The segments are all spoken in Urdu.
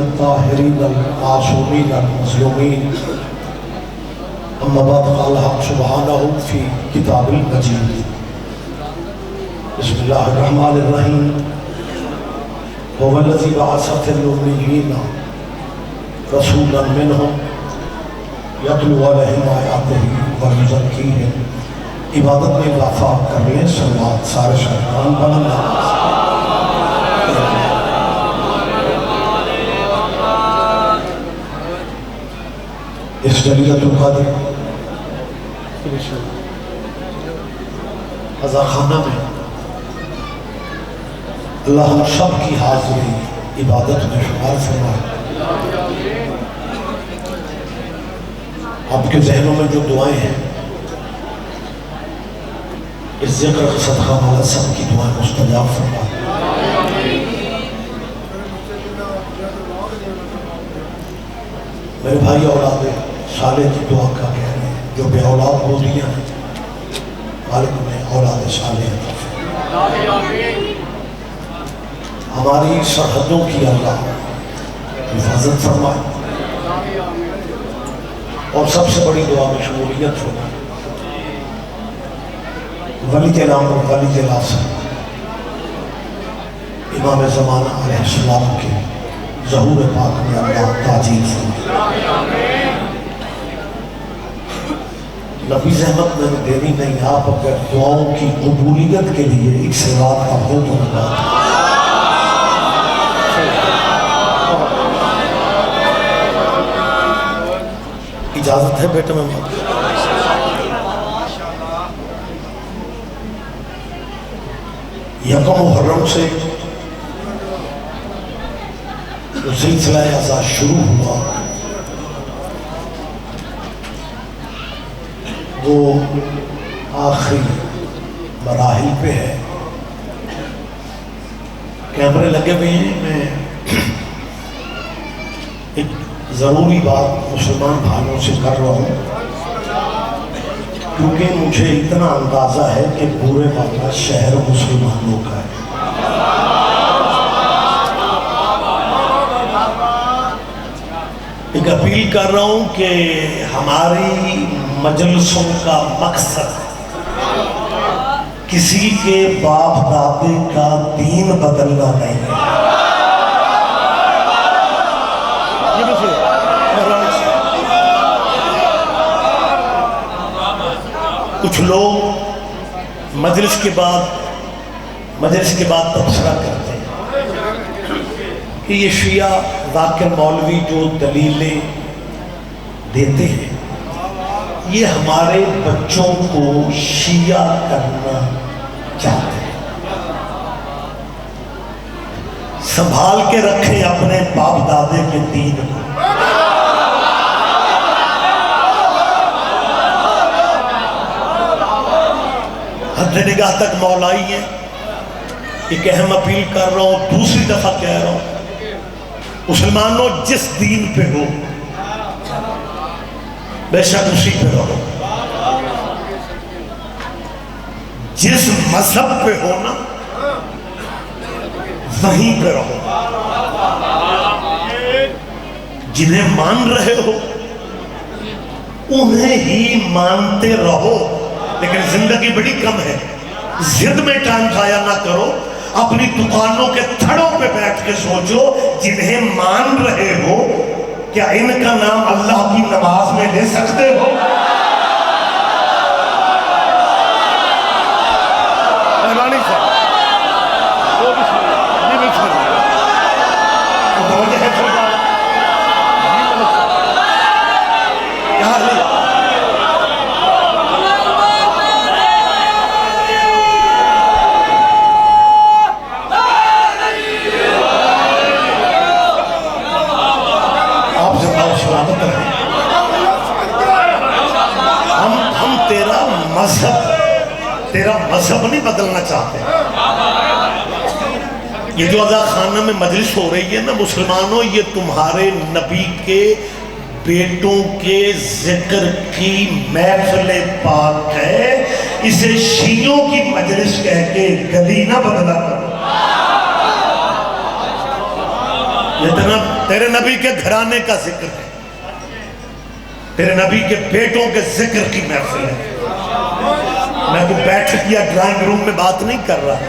الطاهرين المعصومين المظلومين. أما بعد قال الحق سبحانه في كتاب المجيد. بسم الله الرحمن الرحيم. هو الذي بعث في الأميين رسولا منهم يتلو عليهم آياته ويزكيهم. عبادت میں اضافہ کر لیں. صلوات سارے شاہدان بلند. اس جلیلۃ القدر رضا خانہ میں اللہ ہم سب کی حاضری عبادت میں شمار فرمائے. آپ کے ذہنوں میں جو دعائیں ہیں اس ذکر کا صدقہ مولا سب کی دعائیں مستجاب فرمائے. میرے بھائی اولاد صالح کی دعا کا کہہ رہے ہیں. جو بے اولاد ہو دیا ہیں مالک میں اولاد صالح عطا فرمائے. ہماری سرحدوں کی اللہ حفاظت فرمائے اور سب سے بڑی دعا میں شمولیت فرمائے. ولی کے نام اور ولی کے لاسن امام زمانہ علیہ السلام کے ظہور پاک میں اللہ تعجیل فرمائے. نبی زحمت میں دینی نہیں. آپ اگر دعاؤں کی قبولیت کے لیے ایک سوال کا ہو تو بات اجازت ہے بیٹا. میں یکم محرم سے جو سلسلہ عزا شروع ہوا وہ آخری مراحل پہ ہے. کیمرے لگے ہوئے ہیں. میں ایک ضروری بات مسلمان بھائیوں سے کر رہا ہوں کیونکہ مجھے اتنا اندازہ ہے کہ پورے بنگلہ شہر مسلمانوں کا ہے. ایک اپیل کر رہا ہوں کہ ہماری مجلسوں کا مقصد کسی کے باپ دادے کا دین بدلنا نہیں ہے. کچھ لوگ مجلس کے بعد تبصرہ کرتے ہیں کہ یہ شیعہ ذاکر مولوی جو دلیلیں دیتے ہیں یہ ہمارے بچوں کو شیعہ کرنا چاہتے ہیں. سنبھال کے رکھیں اپنے باپ دادے کے دین کو. حد نگاہ تک مولائی ہے. ایک اہم اپیل کر رہا ہوں. دوسری دفعہ کہہ رہا ہوں مسلمانوں جس دین پہ ہو بے شک اسی پہ رہو. جس مذہب پہ ہو نا وہیں پہ رہو. جنہیں مان رہے ہو انہیں ہی مانتے رہو. لیکن زندگی بڑی کم ہے. ضد میں ٹائم ضائع نہ کرو. اپنی دکانوں کے تھڑوں پہ بیٹھ کے سوچو جنہیں مان رہے ہو کیا ان کا نام اللہ کی نماز میں لے سکتے ہو؟ تیرا مذہب نہیں بدلنا چاہتے. یہ جو عزا خانہ میں مجلس ہو رہی ہے نا مسلمانوں یہ تمہارے نبی کے بیٹوں کے ذکر کی محفل پاک ہے. اسے شیعوں کی مجلس کہہ کے گلی نہ بدلا کرو. تیرے نبی کے گھرانے کا ذکر ہے، تیرے نبی کے بیٹوں کے ذکر کی محفل ہے۔ میں تو بیٹھک یا ڈرائنگ روم میں بات نہیں کر رہا،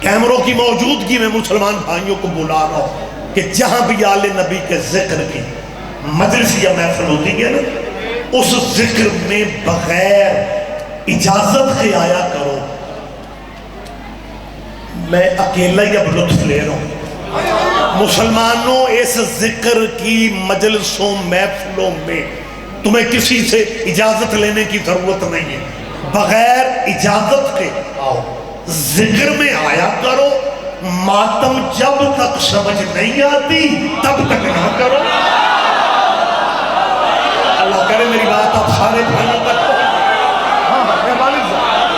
کیمروں کی موجودگی میں مسلمان بھائیوں کو بلا رہا ہوں کہ جہاں بھی آل نبی کے ذکر کی مجلس یا محفل ہوتی ہے نا، اس ذکر میں بغیر اجازت کے آیا کرو۔ میں اکیلا ہی اب لطف لے رہا ہوں۔ مسلمانوں، اس ذکر کی مجلسوں محفلوں میں تمہیں کسی سے اجازت لینے کی ضرورت نہیں ہے، بغیر اجازت کے آؤ، ذکر میں آیا کرو۔ ماتم جب تک سمجھ نہیں آتی تب تک نہ کرو۔ اللہ کرے میری بات آپ سارے بھائیوں تک ہو۔ ہاں میں والد صاحب،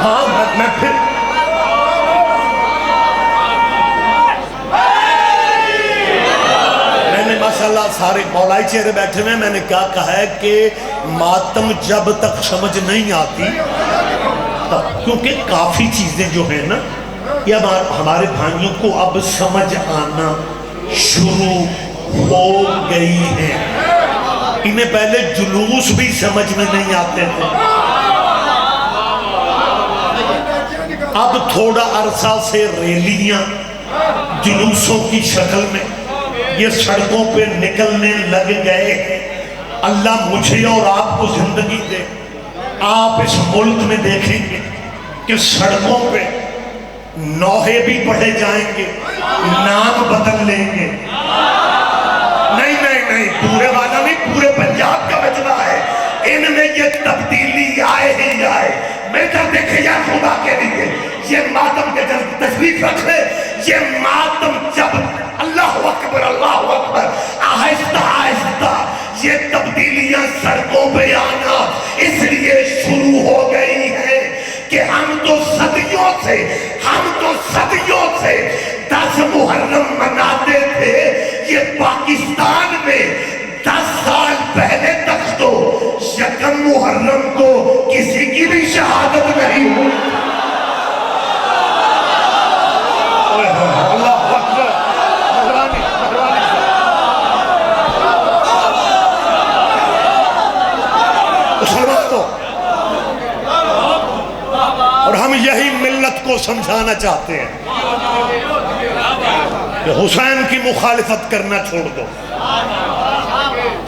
ہاں میں پھر ماشاءاللہ سارے مولائی چہرے بیٹھے ہوئے ہیں۔ میں نے کیا کہا ہے کہ ماتم جب تک سمجھ نہیں آتی تب، کیونکہ کافی چیزیں جو ہیں نا یہ ہمارے بھائیوں کو اب سمجھ آنا شروع ہو گئی ہیں۔ انہیں پہلے جلوس بھی سمجھ میں نہیں آتے تھے، اب تھوڑا عرصہ سے ریلیاں جلوسوں کی شکل میں یہ سڑکوں پہ نکلنے لگ گئے ہیں۔ اللہ مجھے اور آپ کو زندگی دے، آپ اس ملک میں دیکھیں گے کہ سڑکوں پہ نوحے بھی پڑھے جائیں گے، نام بدل لیں گے۔ نہیں پورے والا نہیں، پورے پنجاب کا مجمع ہے، ان میں یہ تبدیلی آئے ہی آئے۔ میں جب دیکھے یا خدا کے لیے یہ ماتم کے تشریف رکھ لے، یہ ماتم جب اللہ اکبر آہستہ آہستہ یہ تبدیلیاں سڑکوں پہ آنا اس لیے شروع ہو گئی ہیں کہ ہم تو صدیوں سے 10 محرم مناتے تھے۔ یہ پاکستان میں 10 سال پہلے تک تو یکم محرم کو کسی کی بھی شہادت نہیں ہوئی۔ اور ہم یہی ملت کو سمجھانا چاہتے ہیں کہ حسین کی مخالفت کرنا چھوڑ دو،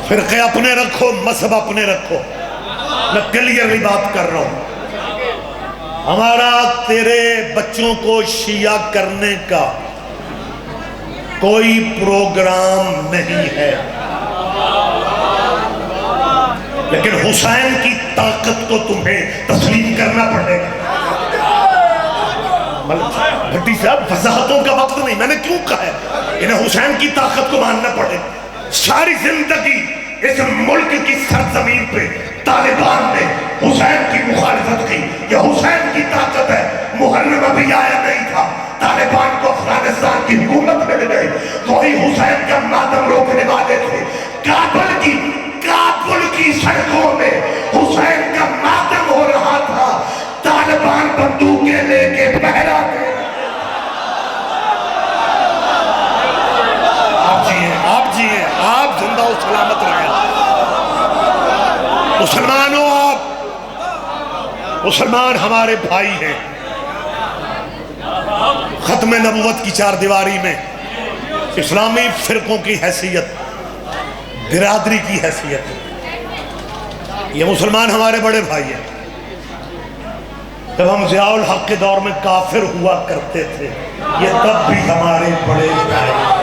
فرقے اپنے رکھو، مذہب اپنے رکھو۔ میں کلیئرلی بات کر رہا ہوں، ہمارا تیرے بچوں کو شیعہ کرنے کا کوئی پروگرام نہیں ہے، لیکن حسین کی طاقت کو تمہیں تسلیم کرنا پڑے گا۔ بھٹی صاحب وضاحتوں کا وقت نہیں، میں نے کیوں کہا ہے انہیں حسین کی طاقت کو ماننا پڑے۔ ساری زندگی اس ملک کی سرزمین پہ طالبان نے حسین کی مخالفت کی، یہ حسین کی طاقت ہے۔ محرم ابھی آیا نہیں تھا، طالبان کو افغانستان کی حکومت مل گئی، وہی حسین کا ماتم روکنے والے تھے۔ کابل کی سڑکوں میں حسین کا ماتم ہو رہا تھا، طالبان بندوقیں لے کے پہرا دے۔ آپ جیئے، آپ زندہ و سلامت رہیں۔ مسلمانوں، آپ مسلمان ہمارے بھائی ہیں۔ ختم نبوت کی 4 دیواری میں اسلامی فرقوں کی حیثیت، برادری کی حیثیت، یہ مسلمان ہمارے بڑے بھائی ہیں۔ جب ہم ضیاء الحق کے دور میں کافر ہوا کرتے تھے، یہ تب بھی ہمارے بڑے بھائی ہیں۔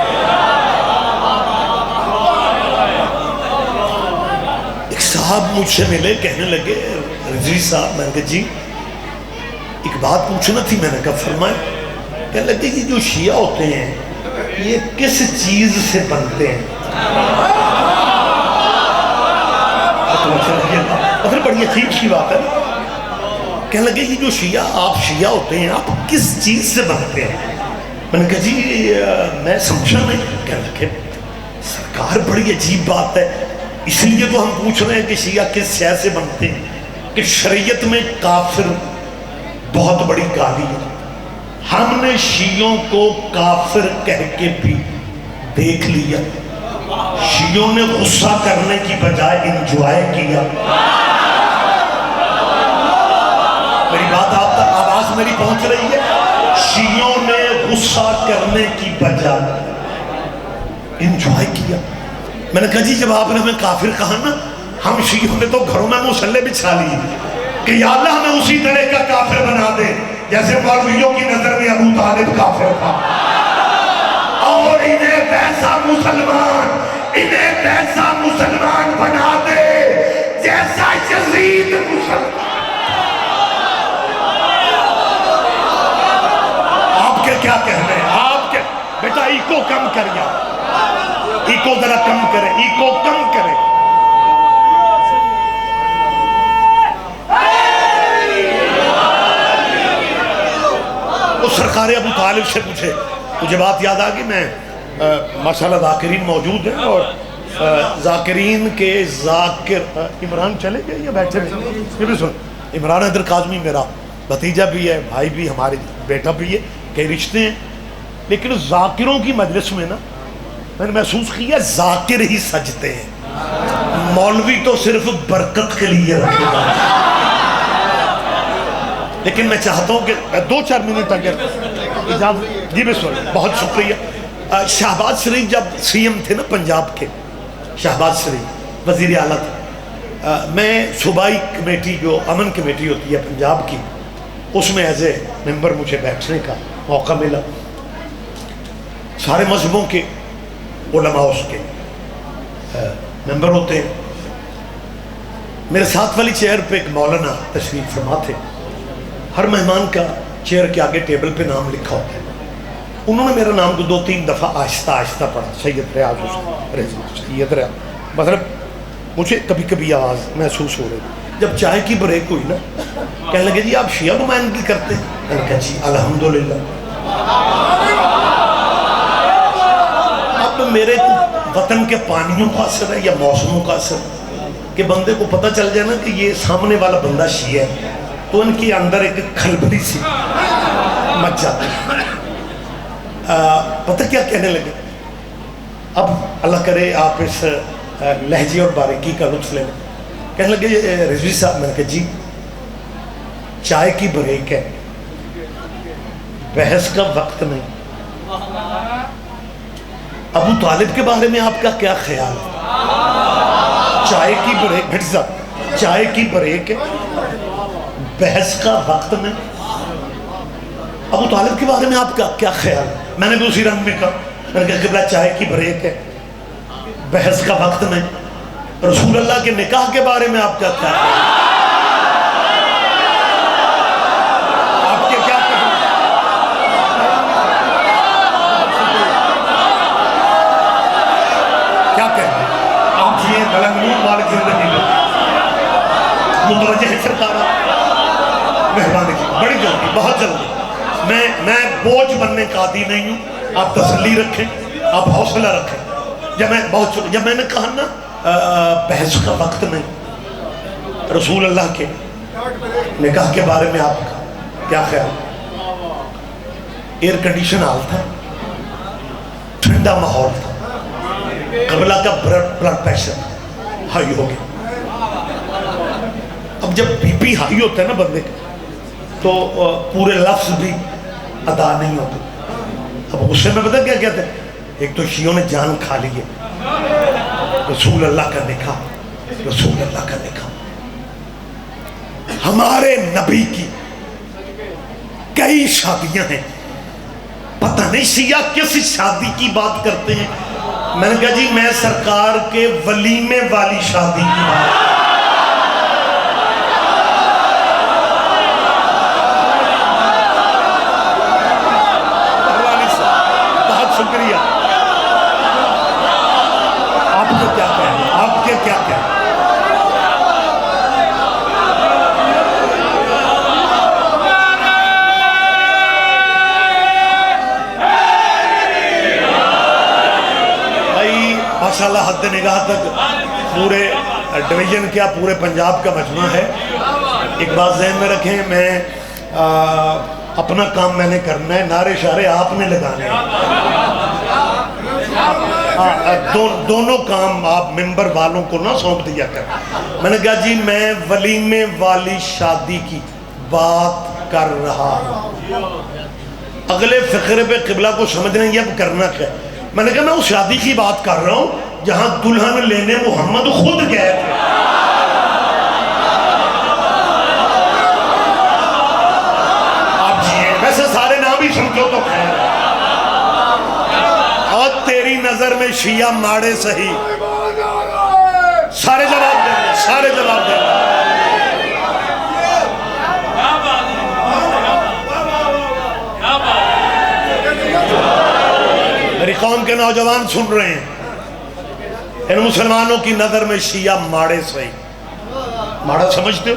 ایک صاحب مجھ سے ملے، کہنے لگے رضوی صاحب، میں نے کہا جی ایک بات پوچھنا تھی۔ میں نے کہا فرمائیں۔ کہنے لگے یہ جو شیعہ ہوتے ہیں یہ کس چیز سے بنتے ہیں؟ پھر بڑی عجیب سی بات ہے۔ کہنے لگے یہ جو شیعہ، آپ شیعہ ہوتے ہیں، آپ کس چیز سے بنتے ہیں؟ میں نے کہا جی میں سمجھا نہیں۔ کہنے لگے سرکار بڑی عجیب بات ہے، اس لیے تو ہم پوچھ رہے ہیں کہ شیعہ کس شے سے بنتے ہیں، کہ شریعت میں کافر بہت بڑی گالی ہے۔ ہم نے شیعوں کو کافر کہہ کے بھی دیکھ لیا، شیعوں نے غصہ کرنے کی بجائے انجوائے کیا۔ میری بات آپ تک آواز میری پہنچ رہی ہے؟ شیعوں نے غصہ کرنے کی بجائے انجوائے کیا۔ میں نے کہا جی جب آپ نے ہمیں کافر کہا نا، ہم شیعوں نے تو گھروں میں مصلے بچھا لیے کہ یا اللہ ہمیں اسی طرح کا کافر بنا دے جیسے مولویوں کی نظر میں ابو طالب کافر تھا، اور انہیں ویسا مسلمان بنا دے جیسا یزید مسلمان۔ آپ کے کیا کہنے ہیں؟ آپ کے بیٹا ایکو کم کر یا ایکو ذرا کم کرے، ایکو کم کرے۔ سرکار ابو طالب سے پوچھے، مجھے بات یاد آ گئی، میں ماشاءاللہ ذاکرین موجود ہیں، اور ذاکرین کے ذاکر عمران چلے گئے یا بیٹھے ہیں؟ یہ بھی سن، عمران حیدر کاظمی میرا بھتیجا بھی ہے، بھائی بھی، ہمارے بیٹا بھی ہے، کئی رشتے ہیں، لیکن ذاکروں کی مجلس میں نا میں نے محسوس کیا ذاکر ہی سجتے ہیں، مولوی تو صرف برکت کے لیے رکھے گا۔ لیکن میں چاہتا ہوں کہ 2-4 منٹ اگر اجازت جی بسم اللہ، بہت شکریہ۔ شہباز شریف جب سی ایم تھے نا پنجاب کے، شہباز شریف وزیر اعلیٰ تھے، میں صوبائی کمیٹی جو امن کمیٹی ہوتی ہے پنجاب کی، اس میں ایز اے ممبر مجھے بیٹھنے کا موقع ملا۔ سارے مذہبوں کے علماء اس کے ممبر ہوتے ہیں۔ میرے ساتھ والی چیئر پہ ایک مولانا تشریف فرما تھے، ہر مہمان کا چیئر کے آگے ٹیبل پہ نام لکھا ہوتا ہے، انہوں نے میرا نام کو 2-3 دفعہ آہستہ آہستہ پڑھا، سید ریاض حسین، سید ریاض، مطلب مجھے کبھی کبھی آواز محسوس ہو رہی۔ جب چائے کی بریک ہوئی نا، کہنے لگے جی آپ شیعہ نمائندگی کرتے ہیں؟ میں نے کہا جی الحمدللہ۔ اب میرے وطن کے پانیوں کا اثر ہے یا موسموں کا اثر کہ بندے کو پتہ چل جائے نا کہ یہ سامنے والا بندہ شیعہ ہے، تو ان کے اندر ایک کھلبلی سی مچ جاتی ہے۔ پتہ کیا کہنے لگے؟ اب اللہ کرے آپ اس لہجے اور باریکی کا لطف لے لیں۔ کہنے لگے رضوی صاحب، میں نے کہا جی چائے کی بریک ہے، بحث کا وقت نہیں، ابو طالب کے بارے میں آپ کا کیا خیال ہے؟ چائے کی بریک، بھٹ صاحب چائے کی بریک ہے، بحث کا وقت میں، ابو طالب کے بارے میں آپ کا کیا خیال ہے؟ میں نے بھی اسی رنگ میں کہا، میں نے کہا قبلہ چائے کی بریک ہے، بحث کا وقت میں، رسول اللہ کے نکاح کے بارے میں آپ کا کیا خیال ہے؟ آپ کے کیا کہنا؟ کیا کہنا؟ آپ جیئے بلنگور مالک زندگی میں متوجہ ہے سرکارہ؟ مہربانی کی بڑی جلدی، بہت جلدی، میں بوجھ بننے کا عادی نہیں ہوں، آپ تسلی رکھیں، آپ حوصلہ رکھیں۔ جب میں نے کہا نا بحث کا وقت نہیں، رسول اللہ کے نکاح کے بارے میں آپ کا کیا خیال؟ ایئر کنڈیشن حال تھا، ٹھنڈا ماحول تھا، قبلہ کا بلڈ پریشر ہائی ہو گیا۔ اب جب بی پی ہائی ہوتا ہے نا بندے کا تو پورے لفظ بھی ادا نہیں ہوتے۔ اب غصے میں پتہ کیا کہتے ہیں؟ ایک تو شیعوں نے جان کھا لی ہے، رسول اللہ کا نکاح، رسول اللہ کا نکاح، ہمارے نبی کی کئی شادیاں ہیں، پتہ نہیں شیعہ کس شادی کی بات کرتے ہیں۔ میں نے کہا جی میں سرکار کے ولیمے والی شادی کی بات، شکریہ۔ آپ کو کیا کہیں؟ آپ کے کیا کہیں؟ بھائی ماشاءاللہ حد نگاہ تک پورے ڈویژن کیا پورے پنجاب کا مجمع ہے۔ ایک بات ذہن میں رکھیں، میں اپنا کام میں نے کرنا ہے، نعرے شارے آپ نے لگانے ہیں، دونوں کام آپ ممبر والوں کو نہ سونپ دیا کر۔ میں نے کہا جی میں ولیمے والی شادی کی بات کر رہا ہوں، اگلے فقرے پہ قبلہ کو سمجھنا یہ اب کرنا کیا ہے۔ میں نے کہا میں اس شادی کی بات کر رہا ہوں جہاں دلہن لینے محمد خود گئے تھے۔ آپ جی ویسے سارے نام ہی سمجھو تو خیر ہے، اور تیری نظر میں شیعہ ماڑے صحیح، سارے جواب دیں گے، سارے جواب دیں گے۔ میری قوم کے نوجوان سن رہے ہیں، ان مسلمانوں کی نظر میں شیعہ ماڑے صحیح، ماڑا سمجھتے ہو؟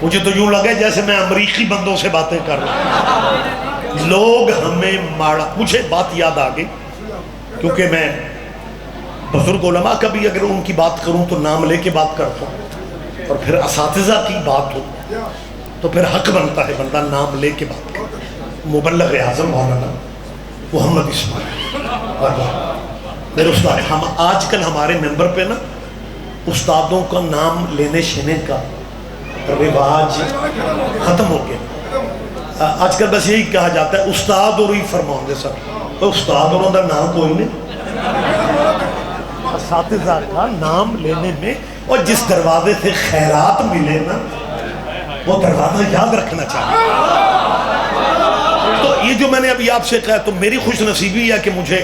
مجھے تو یوں لگے جیسے میں امریکی بندوں سے باتیں کر رہا ہوں، لوگ ہمیں ماڑا۔ مجھے بات یاد آ گئی کیونکہ میں بزرگ علماء کا بھی اگر ان کی بات کروں تو نام لے کے بات کرتا ہوں، اور پھر اساتذہ کی بات ہو تو پھر حق بنتا ہے بندہ نام لے کے بات کرے۔ مبلغ اعظم مولانا محمد اسماعیل میرے استاد، ہم آج کل ہمارے ممبر پہ نا استادوں کا نام لینے شینے کا رواج ختم ہو گیا۔ آج کل بس یہی کہا جاتا ہے استاد اور ہی فرمان دے سب، استاد اور اندر نام کوئی نہیں، اساتذہ کا نام لینے میں، اور جس دروازے سے خیرات ملے نا وہ دروازہ یاد رکھنا چاہیے۔ تو یہ جو میں نے ابھی آپ سے کہا تو میری خوش نصیبی ہے کہ مجھے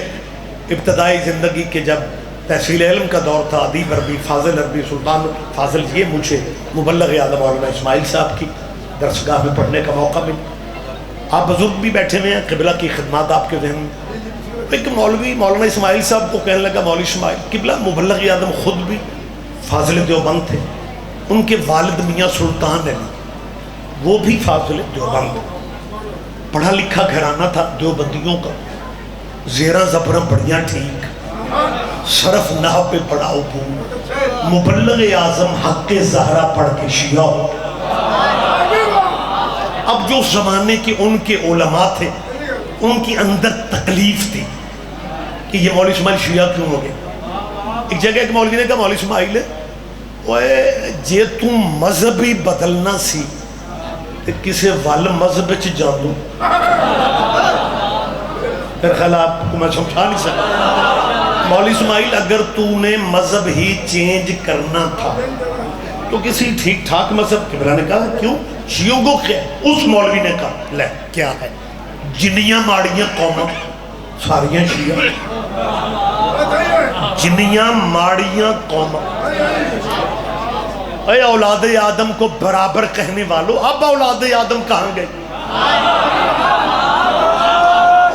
ابتدائی زندگی کے جب تحصیل علم کا دور تھا، ادیب عربی، فاضل عربی، سلطان فاضل، یہ مجھے مبلغ اعظم مولانا اسماعیل صاحب کی درسگاہ میں پڑھنے کا موقع ملا۔ آپ بزرگ بھی بیٹھے ہوئے ہیں، قبلہ کی خدمات آپ کے ذہن میں۔ ایک مولوی مولانا اسماعیل صاحب کو کہنے لگا مولوی اسماعیل، قبلہ مبلغ اعظم خود بھی فاضل دیوبند تھے، ان کے والد میاں سلطان علی وہ بھی فاضل دیوبند، پڑھا لکھا گھرانہ تھا دیوبندیوں کا، زیرہ زبرہ بڑھیاں ٹھیک، صرف نحو پہ پڑھا عبور، مبلغ اعظم حق زہرہ پڑھ کے شیعہ ہو۔ اب جو زمانے کے ان کے علماء تھے ان کی اندر تکلیف تھی کہ یہ مولوی اسماعیل شیعہ کیوں ہو گئے۔ ایک جگہ ایک مولوی نے کہا مولوی اسماعیل جے تم مذہب ہی بدلنا سی کسے وال مذہب چ جان دوں۔ پھر خیال آپ کو میں سمجھا نہیں سکتا، مولوی اسماعیل اگر تو نے مذہب ہی چینج کرنا تھا تو کسی ٹھیک ٹھاک مذہب، قبلہ نے کہا کیوں شیعوں کو کیا؟ اس مولوی نے کہا لے کیا ہے، جنیاں ماڑیاں قوماں ساریاں شیعہ، جنیاں ماڑیاں قوماں۔ اے اولاد آدم کو برابر کہنے والوں، اب اولاد آدم کہاں گئے؟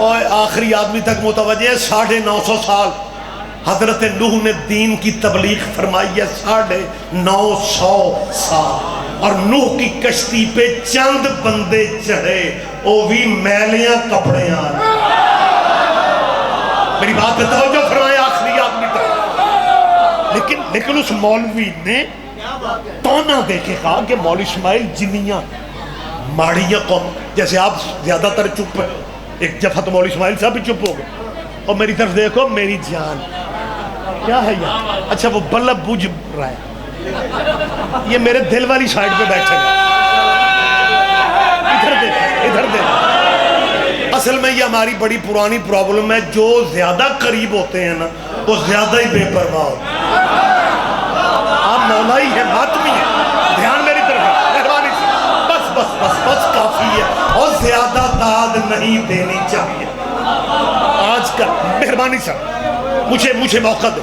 اور آخری آدمی تک متوجہ ہے، 950 سال حضرت نوح نے دین کی تبلیغ فرمائی ہے، 950 سال، اور نوح کی کشتی پہ چند بندے چڑھے، وہ بھی میلیاں کپڑے آئے۔ میری بات پہ توجہ فرمائے، آخری آدمی تک، لیکن اس مولوی نے تونا دے کے کہا کہ مولوی اسماعیل جنیاں ماڑیاں قوم، جیسے آپ زیادہ تر چپ ہے، ایک دفعہ تو مولوی اسماعیل صاحب بھی چپ ہو گئے، اور میری طرف دیکھو میری جان کیا ہے یار، اچھا وہ بلب بجھ رہا ہے، یہ میرے دل والی سائیڈ پہ بیٹھے ہیں، ادھر دیکھ۔ اصل میں یہ ہماری بڑی پرانی پرابلم ہے، جو زیادہ قریب ہوتے ہیں نا وہ زیادہ ہی بے پرواہ ہوتے ہیں۔ آپ مولائی ہیں، ماتمی ہیں، دھیان میری طرف ہے، مہربانی سے بس کافی ہے، اور زیادہ داد نہیں دینی چاہیے آج کل، مہربانی سے مجھے موقع دے۔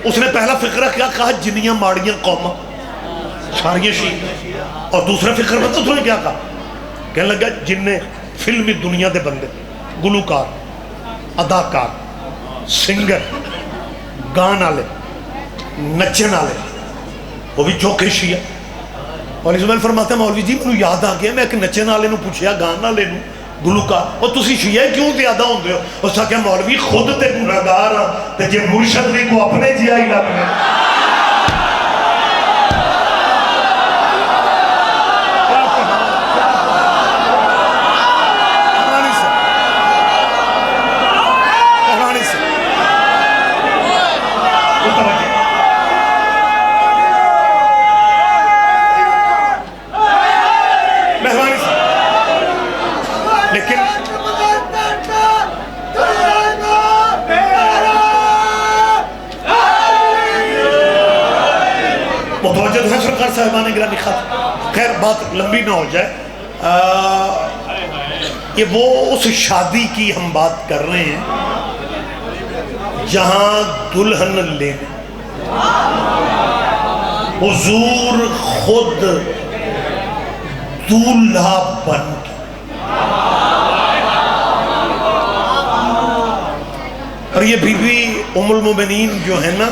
اس نے پہلا فقرہ کیا کہا؟ جنیاں ماڑیاں قوماں ساریاں شیعہ، اور دوسرا فقرہ بتا اس نے کیا کہا؟ کہنے لگا جن نے فلمی دنیا دے بندے، گلوکار، اداکار، سنگر، گان آلے، نچن آلے، وہ بھی چوکے شیعہ۔ مولوی اسماعیل فرماتا ہے مولوی جی میں یاد آ گیا، میں ایک نچن آلے نو پوچھیا، گان آلے نو، گلوکار، اور تسی شیعہ کیوں زیادہ ہوندے ہو؟ اس نے کہا مولوی خود تے گناہگار ہاں تے جے مرشد بھی کو اپنے جیا ہی لگ گئے۔ صاحبان گرامی خط، خیر بات لمبی نہ ہو جائے، یہ وہ اس شادی کی ہم بات کر رہے ہیں جہاں دلہن لینے حضور خود دولہا بن کے، اور یہ بی بی ام المومنین جو ہے نا،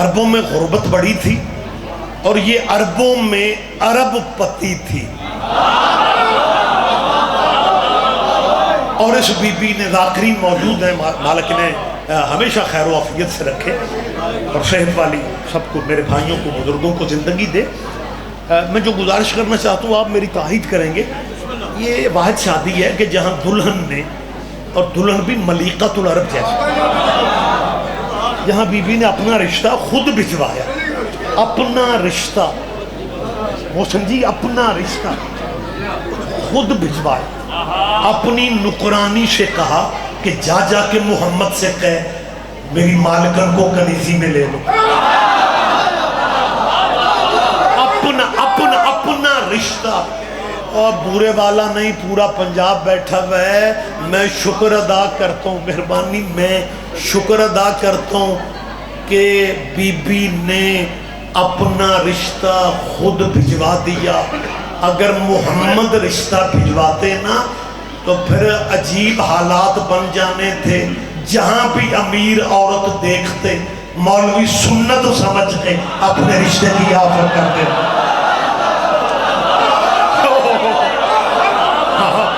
عربوں میں غربت بڑی تھی اور یہ عربوں میں عرب پتی تھی، اور اس بی بی نے، ذاکرین موجود ہیں، مالک نے ہمیشہ خیر و عافیت سے رکھے اور صحت والی سب کو، میرے بھائیوں کو، بزرگوں کو زندگی دے۔ میں جو گزارش کرنا چاہتا ہوں آپ میری تائید کریں گے، یہ واحد شادی ہے کہ جہاں دلہن نے، اور دلہن بھی ملیقۃ العرب جیسے، جہاں بی بی نے اپنا رشتہ خود بھجوایا، اپنا رشتہ، وہ سمجھی، اپنا رشتہ خود بھجوایا، اپنی نکرانی سے کہا کہ جا جا کے محمد سے کہے میری مالکن کو کنیزی میں لے لو، اپنا رشتہ، اور بورے والا نہیں، پورا پنجاب بیٹھا ہوا ہے۔ میں شکر ادا کرتا ہوں، مہربانی میں شکر ادا کرتا ہوں کہ بی بی نے اپنا رشتہ خود بھجوا دیا۔ اگر محمد رشتہ بھجواتے نا تو پھر عجیب حالات بن جانے تھے، جہاں بھی امیر عورت دیکھتے مولوی سنت سمجھ کے اپنے رشتے کی آفر کرتے۔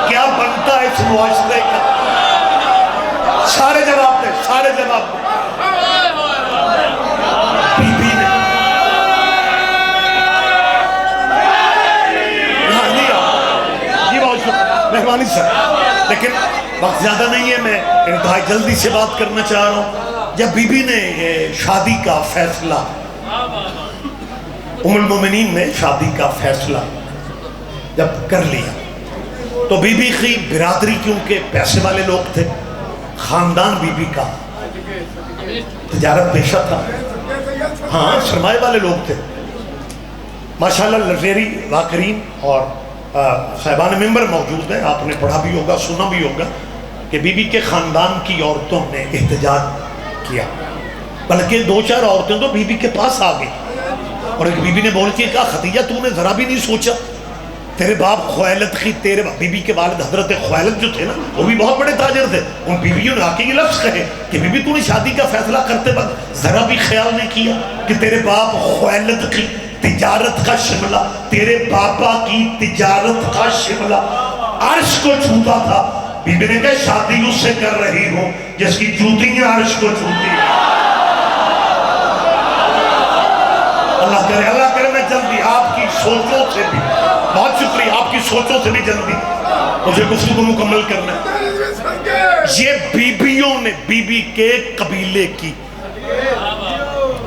کیا بنتا ہے اس معاشرے کا؟ سارے جواب دیں، سارے جواب دیں۔ بی بی نے جی بہت شکریہ، مہربانی سر، لیکن وقت زیادہ نہیں ہے، میں انتہائی جلدی سے بات کرنا چاہ رہا ہوں۔ جب بی بی نے شادی کا فیصلہ، ام المومنین نے شادی کا فیصلہ جب کر لیا تو بی بی کی برادری، کیونکہ پیسے والے لوگ تھے، خاندان بی بی کا تجارت پیشہ تھا، ہاں سرمایہ والے لوگ تھے، ماشاءاللہ لزیری ذاکرین اور صاحبان ممبر موجود ہیں، آپ نے پڑھا بھی ہوگا، سنا بھی ہوگا کہ بی بی کے خاندان کی عورتوں نے احتجاج کیا، بلکہ دو چار عورتیں تو بی بی کے پاس آ گئی، اور ایک بی بی نے بول کے کہا خدیجہ تو نے ذرا بھی نہیں سوچا، تیرے باپ خویلد کی، تیرے بی بی کے والد حضرت خویلد جو تھے نا وہ بھی بہت بڑے تاجر تھے، ان بیویوں نے آ کے یہ لفظ کہے کہ بی بی تو نے شادی کا فیصلہ کرتے وقت ذرا بھی خیال نہیں کیا کہ تیرے باپ خویلد کی تجارت کا شملہ، تیرے باپا کی تجارت کا شملہ عرش کو چھوتا تھا۔ بی بی نے کہا شادی اس سے کر رہی ہوں جس کی جوتیاں عرش کو چھوتی ہیں۔ اللہ کرے میں جلدی آپ کی سوچوں سے بھی، بہت شکریہ، آپ کی سوچوں سے بھی جلدی مجھے گفتگو مکمل کرنا ہے۔ یہ بیویوں نے، بی بی کے قبیلے کی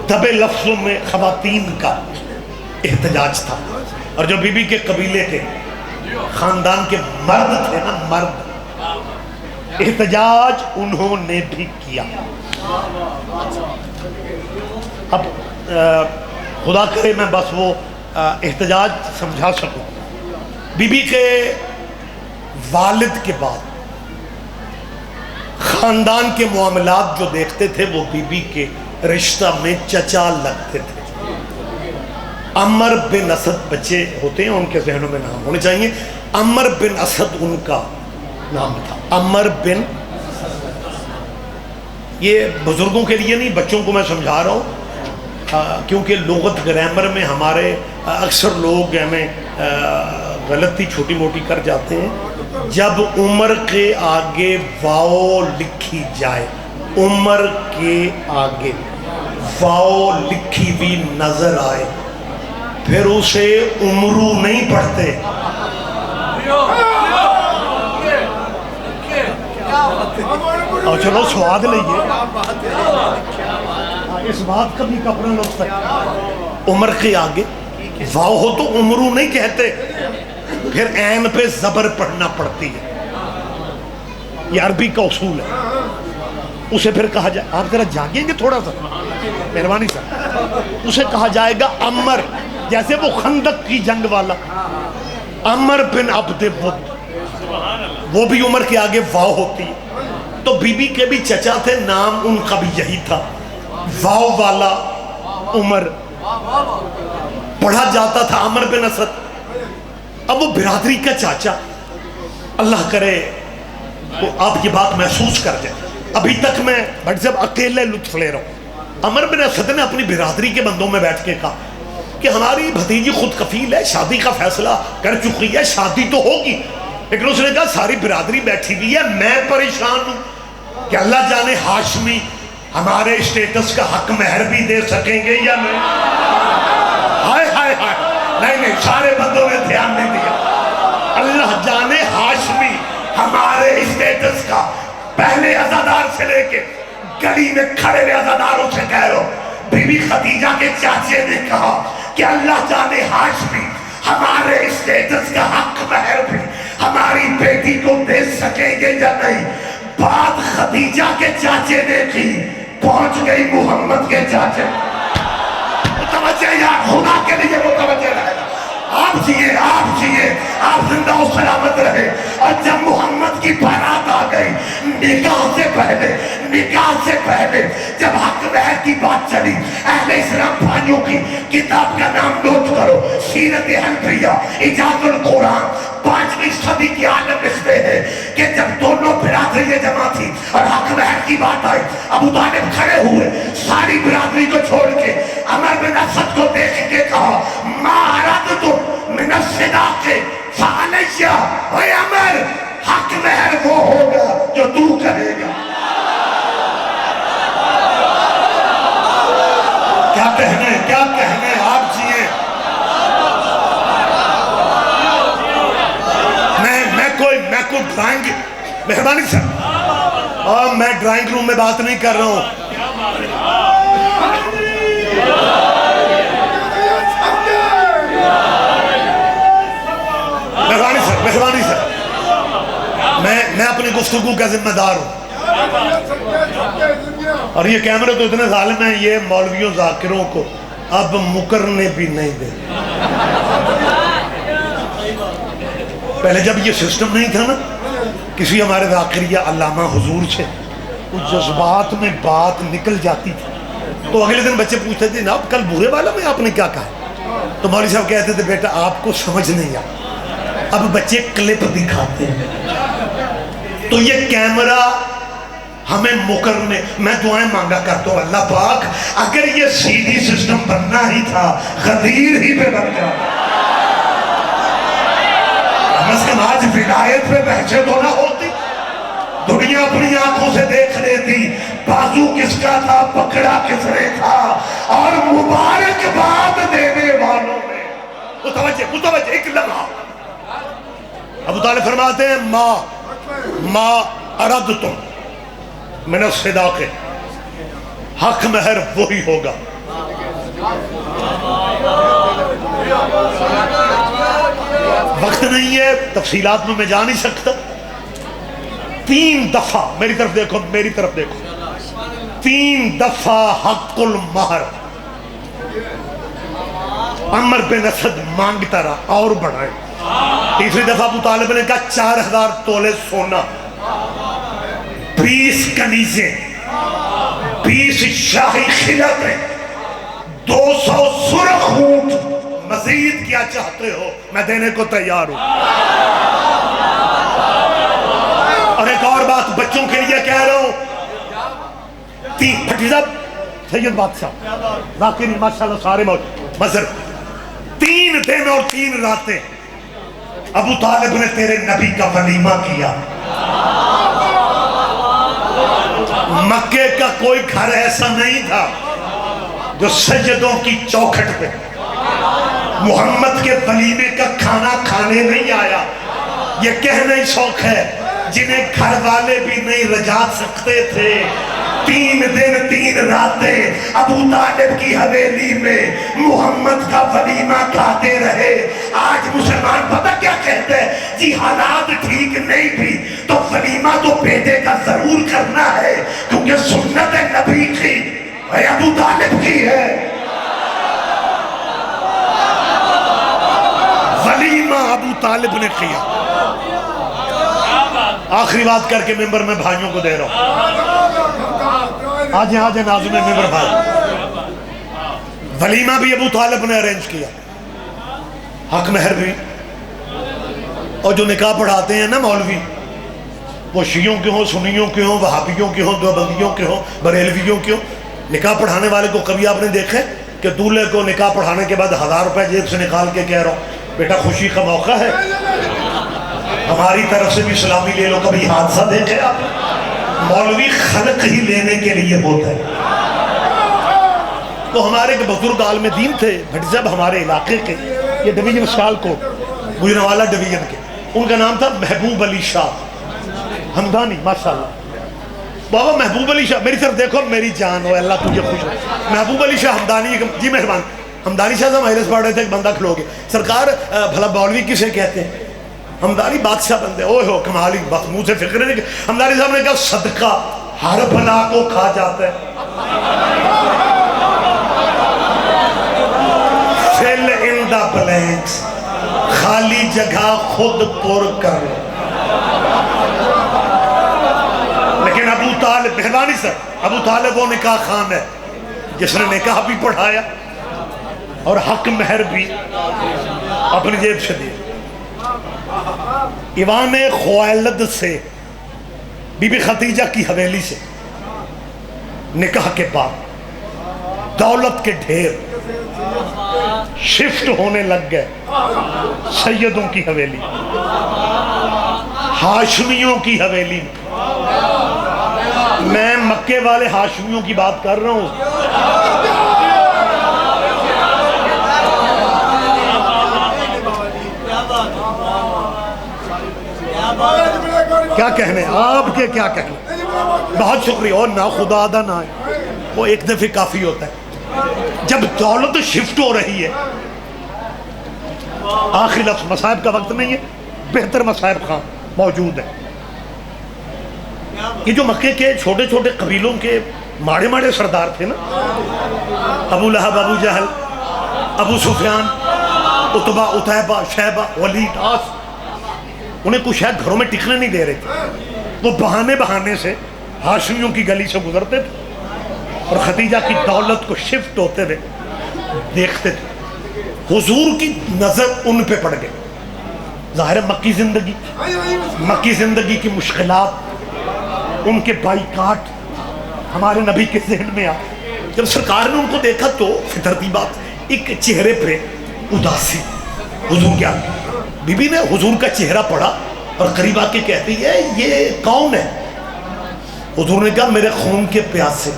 دبے لفظوں میں خواتین کا احتجاج تھا، اور جو بی بی کے قبیلے کے خاندان کے مرد تھے نا، مرد، احتجاج انہوں نے بھی کیا۔ اب خدا کرے میں بس وہ احتجاج سمجھا سکوں۔ بی بی کے والد کے بعد خاندان کے معاملات جو دیکھتے تھے وہ بی بی کے رشتہ میں چچا لگتے تھے۔ عمر بن اسد بچے ہوتے ہیں، ان کے ذہنوں میں نام ہونے چاہیے، عمر بن اسد ان کا نام تھا، عمر بن، یہ بزرگوں کے لیے نہیں بچوں کو میں سمجھا رہا ہوں، کیونکہ لغت گرامر میں ہمارے اکثر لوگ ہمیں غلطی چھوٹی موٹی کر جاتے ہیں۔ جب عمر کے آگے واو لکھی جائے، عمر کے آگے واو لکھی بھی نظر آئے، پھر اسے عمرو نہیں پڑھتے، اور چلو سواد لئیے، اس بات کا بھی کپڑا لطف ہے، عمر کے آگے واو ہو تو عمرو نہیں کہتے، پھر عین پہ زبر پڑھنا پڑتی ہے، یہ عربی کا اصول ہے۔ اسے پھر کہا جائے، آپ ذرا جاگیں گے تھوڑا سا، مہربانی سر، اسے کہا جائے گا عمر، جیسے وہ خندق کی جنگ والا عمر بن عبد ود، وہ بھی عمر کے آگے واو ہوتی ہے، تو بی بی کے بھی چچا تھے، نام ان کا بھی یہی تھا، واو والا عمر، پڑھا جاتا تھا عمر بن اسد۔ اب وہ برادری کا چاچا، اللہ کرے تو آپ یہ بات محسوس کر جائے، ابھی تک میں بٹ جب اکیلے لطف لے رہا ہوں، عمر بن اسد نے اپنی برادری کے بندوں میں بیٹھ کے کہا کہ ہماری بھتیجی خود کفیل ہے، شادی کا فیصلہ کر چکی ہے، شادی تو ہوگی، لیکن اس نے کہا ساری برادری بیٹھی ہوئی ہے، میں پریشان ہوں کہ اللہ جانے ہاشمی ہمارے اسٹیٹس کا حق مہر بھی دے سکیں گے یا نہیں۔ ہائے ہائے ہائے، نہیں سارے بندوں نے دھیان نہیں دیا، اللہ جانے ہاشمی ہمارے اسٹیٹس کا، پہلے عزادار سے لے کے گلی میں کھڑے ہوئے عزاداروں سے کہہ رہو، بی بی خدیجہ کے چاچے نے کہا کہ اللہ جانے ہاشمی ہمارے اسٹیٹس کا حق مہر بھی ہماری بیٹی کو دے سکیں گے یا نہیں۔ بات خدیجہ کے چاچے نے کی، پہنچ گئی محمد کے چاچے۔ متوجہ یا خدا کے لیے متوجہ رہے، آپ جیئے آپ زندہ و سلامت رہے۔ اور جب محمد کی بارات آ گئی، نکاح سے پہلے جب حق مہر کی بات چلی، اہل اسلام بھائیوں کی کتاب کا نام نوٹ کرو، سیرت حنفیہ ایجاز القرآن، 5ویں صدی کی عالم اس میں ہے کہ جب دونوں برادری جمع تھی اور حق مہر کی بات آئی، ابو طالب کھڑے ہوئے ساری برادری کو چھوڑ کے عمر بن اسد کو دیکھ کے کہا ما اردتم من الصداق فعلیہ، اے عمر حق مہر وہ ہوگا جو تو کرے گا۔ کیا کہنے آپ جیئے۔ میں کوئی ڈرائنگ، مہربانی سر، اور میں ڈرائنگ روم میں بات نہیں کر رہا ہوں، مہربانی سر، میں اپنی گفتگو کا ذمہ دار ہوں، اور یہ کیمرے تو اتنے ظالم ہیں، یہ مولویوں ذاکروں کو اب مکرنے بھی نہیں دے۔ پہلے جب یہ سسٹم نہیں تھا نا، کسی ہمارے ذاکریہ علامہ حضور سے کچھ جذبات میں بات نکل جاتی تھی تو اگلے دن بچے پوچھتے تھے جناب کل بورے والا میں آپ نے کیا کہا، تو مولوی صاحب کہتے تھے بیٹا آپ کو سمجھ نہیں آتا، اب بچے کلپ دکھاتے ہیں۔ تو یہ کیمرہ ہمیں مکرنے، میں دعائیں مانگا کرتا ہوں اللہ پاک اگر یہ سیدھی سسٹم بننا ہی تھا غدیر ہی پہ بن جاتا، مثلا آج ولایت پہ بحثیں تو نہ ہوتی، دنیا اپنی آنکھوں سے دیکھ لیتی بازو کس کا تھا، پکڑا کس نے تھا، اور مبارک باد دینے والوں میں متوجہ ایک لمحہ ابو طالب فرماتے ہیں ما اردتم من الصداق، حق مہر وہی ہوگا۔ وقت نہیں ہے، تفصیلات میں جا نہیں سکتا، 3 دفعہ میری طرف دیکھو 3 دفعہ حق المہر عمر بن اسد مانگتا رہا اور بڑھائے، تیسری دفعہ ابو طالب نے کہا 4000 تولے سونا، 20 کنیزیں، 20 شاہی خلعتیں، 200 سرخ اونٹ، مزید کیا چاہتے ہو میں دینے کو تیار ہوں۔ اور ایک اور بات بچوں کے لیے کہہ رہا ہوں، پھٹی صاحب سید بادشاہ ذاکری ماشاءاللہ سارے مذہب، 3 دن اور 3 راتیں ابو طالب نے تیرے نبی کا ولیمہ کیا۔ مکے کا کوئی گھر ایسا نہیں تھا جو سیدوں کی چوکھٹ پہ محمد کے ولیمے کا کھانا کھانے نہیں آیا۔ یہ کہنا ہی شوق ہے جنہیں گھر والے بھی نہیں رجا سکتے تھے، 3 دن 3 راتیں ابو طالب کی حویلی میں محمد کا ولیمہ کھاتے رہے۔ آج مسلمان پتہ کیا کہتے ہیں، جی حالات ٹھیک نہیں بھی تو ولیمہ تو بیٹے کا ضرور کرنا ہے کیونکہ سنت نبی کی ابو طالب کی ہے۔ ابو طالب نے کیا. آخری بات کر کے ممبر میں بھائیوں کو دے رہا ہوں. آج ناظم ممبر بھائی، ولیمہ بھی ابو طالب نے ارینج کیا، حق مہر بھی. اور جو نکاح پڑھاتے ہیں نا مولوی، وہ شیعوں کے ہوں، سنیوں کے ہوں، وہابیوں کے ہوں، دیوبندیوں کے ہوں، بریلویوں کے ہوں، نکاح پڑھانے والے کو کبھی آپ نے دیکھے کہ دولہے کو نکاح پڑھانے کے بعد 1000 روپے جیب سے نکال کے کہہ رہا ہوں بیٹا خوشی کا موقع ہے، ہماری طرف سے بھی سلامی لے لو؟ کبھی حادثہ دیکھے آپ؟ مولوی خلق ہی لینے کے لیے ہوتا ہے. تو ہمارے ایک بزرگ عالم دین تھے بھٹ صاحب، ہمارے علاقے کے، یہ ڈویژن سیالکوٹ گجرانوالہ ڈویژن کے، ان کا نام تھا محبوب علی شاہ ہمدانی. ماشاءاللہ بابا محبوب علی شاہ، میری طرف دیکھو، میری جان ہو، اللہ تجھے خوش ہو. محبوب علی شاہ ہمدانی، جی مہربان. ہمدانی صاحب سے مجلس پڑھ رہے تھے، ایک بندہ کھلو گے، سرکار بھلا مولوی کسے کہتے ہیں؟ ہمدانی بادشاہ بندے. اوہ ہو کمالی، بس منہ سے فکر نہیں. ہمدانی صاحب نے کہا صدقہ ہر بلا کو کھا جاتا ہے. fill in the blanks، خالی جگہ خود پر کر. لیکن ابو طالب، مہربانی سر، ابو طالب وہ نکاح خان ہے جس نے نکاح بھی پڑھایا اور حق مہر بھی اپنی جیب سے دی. ایوان خویلد سے، بی بی خدیجہ کی حویلی سے نکاح کے بعد دولت کے ڈھیر شفٹ ہونے لگ گئے سیدوں کی حویلی، ہاشمیوں کی حویلی میں. میں مکے والے ہاشمیوں کی بات کر رہا ہوں. کیا کہنے آپ کے، کیا کہنے. بہت شکریہ. اور نہ خدا دا نہ ہے، وہ ایک دفعہ کافی ہوتا ہے. جب دولت شفٹ ہو رہی ہے، آخری لفظ مصائب کا وقت نہیں ہے، بہتر مصائب خان موجود ہے. یہ جو مکے کے چھوٹے چھوٹے قبیلوں کے ماڑے ماڑے سردار تھے نا، ابو لہب، ابو جہل، ابو سفیان، عتبہ، عتیبہ، شیبہ، ولید، عاص، انہیں کچھ شاید گھروں میں ٹکنے نہیں دے رہے تھے. وہ بہانے سے ہاشمیوں کی گلی سے گزرتے تھے اور خدیجہ کی دولت کو شفٹ ہوتے ہوئے دیکھتے تھے. حضور کی نظر ان پہ پڑ گئی. ظاہر ہے مکی زندگی کی مشکلات، ان کے بائیکاٹ ہمارے نبی کے ذہن میں آ. جب سرکار نے ان کو دیکھا تو فطرتی بات، ایک چہرے پہ اداسی. حضور کیا، بی بی نے حضور کا چہرہ پڑھا اور قریب آ کے کہتی ہے یہ کون ہے؟ حضور نے کہا میرے خون کے پیاسے.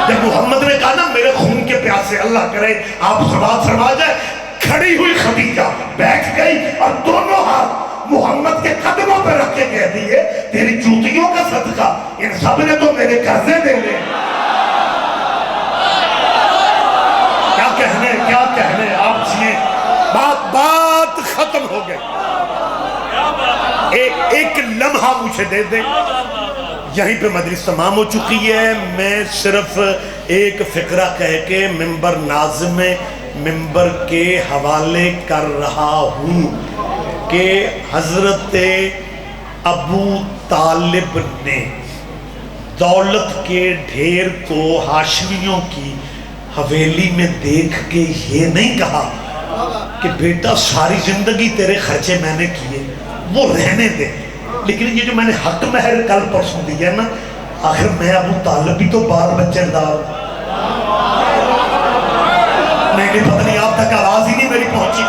جب محمد نے کہا نا میرے خون کے پیاسے، اللہ کرے آپ فرما جائے، کھڑی ہوئی خدیجہ بیٹھ گئی اور دونوں ہاتھ محمد کے قدموں پہ رکھ کے کہہ دیے تیری جوتیوں کا صدقہ ان سب نے تو میرے قرضے دے لے. کیا کہنے آپ جیے. بات ختم ہو گئی. ایک لمحہ مجھے دے دیں، یہیں پہ مجلس تمام ہو چکی ہے. میں صرف ایک فقرہ کہہ کے ممبر ناظم ممبر کے حوالے کر رہا ہوں کہ حضرت ابو طالب نے دولت کے ڈھیر کو ہاشمیوں کی حویلی میں دیکھ کے یہ نہیں کہا کہ بیٹا ساری زندگی تیرے خرچے میں نے کیے، وہ رہنے دے. لیکن یہ جو میں نے حق مہر کل پرسوں دیا نا، آخر میں ابو طالب بھی تو بال بچے دار. نہیں پتہ نہیں آپ تک آواز ہی نہیں میری پہنچی.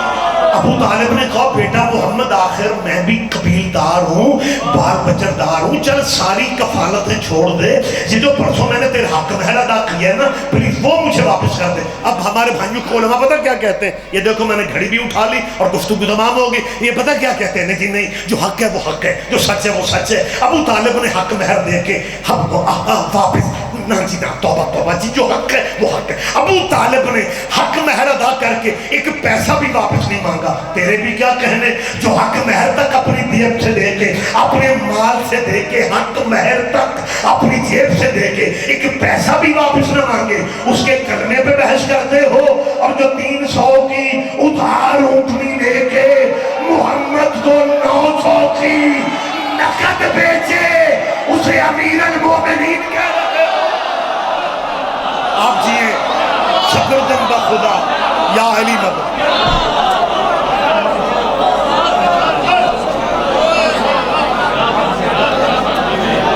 ابو طالب نے کہا بیٹا محمد آخر میں بھی قبیلدار ہوں، بال بچر دار ہوں، چل ساری کفالتیں چھوڑ دے. یہ جو پرسوں میں نے تیرے حق مہر ادا کیا ہے نا، پلیز وہ مجھے واپس کر دے. اب ہمارے بھائیوں کو علماء پتہ کیا کہتے ہیں؟ یہ دیکھو میں نے گھڑی بھی اٹھا لی اور گفتگو تمام ہوگی. یہ پتہ کیا کہتے ہیں؟ نہیں نہیں، جو حق ہے وہ حق ہے، جو سچ ہے وہ سچ ہے. ابو طالب نے حق مہر دے کے ہم واپس نہ جی نہ، توبہ جی، جو حق ہے وہ حق ہے. ابو طالب نے حق مہر ادا کر کے ایک پیسہ بھی واپس نہیں مانگا. تیرے بھی کیا کہنے، جو حق مہر تک اپنی جیب سے دے کے، اپنے مال سے دے کے، حق مہر تک اپنی جیب سے دے کے ایک پیسہ بھی واپس نہ مانگے، اس کے کلمے پہ بحث کرتے ہو. اور جو 300 کی ادھار اونٹنی لے کے کی نقد بیچے اسے امیر المومنین کہہ رہے ہو. آپ جیئے شکر دن بخدا یا علی مدد.